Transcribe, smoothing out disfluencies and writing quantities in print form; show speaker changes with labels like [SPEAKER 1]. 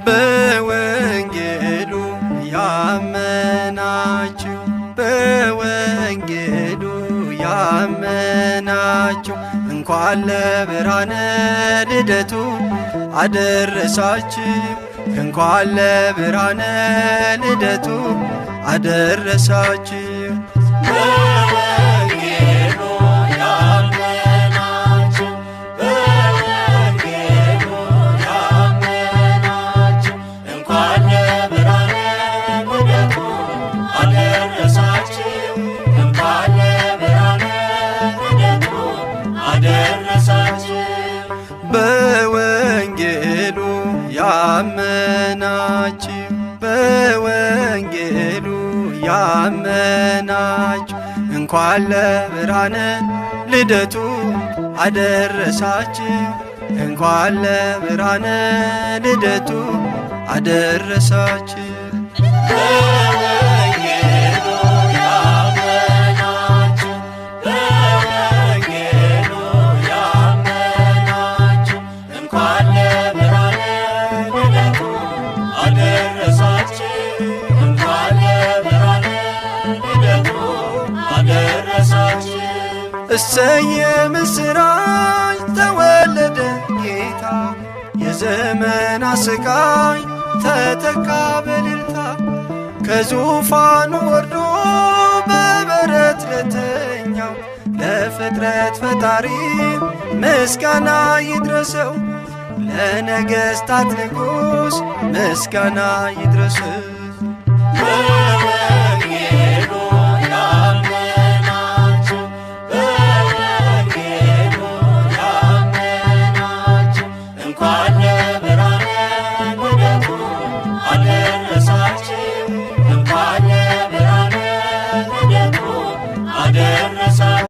[SPEAKER 1] በወንጌሉ ያመናችሁ በወንጌሉ ያመናችሁ እንኳን ለብርሃነ ልደቱ አደረሳችሁ እንኳን ለብርሃነ ልደቱ አደረሳችሁ። በወንጌሉ ያመናችሁ በወንጌሉ ያመናችሁ እንኳን ለብርሃነ ልደቱ አደረሳችሁ እንኳን ለብርሃነ ልደቱ አደረሳችሁ። እሰየ ምስራች ተወለደ ጌታ የዘመና ስቃይ ተተካ በእልልታ ከዙፋኑ ወርዶ በበረት ለተኛው ለፍጥረት ፈጣሪ ምስጋና ይድረሰው ለነገሥታት ንጉሥ ምስጋና ይድረሰው።
[SPEAKER 2] አደረሳችሁ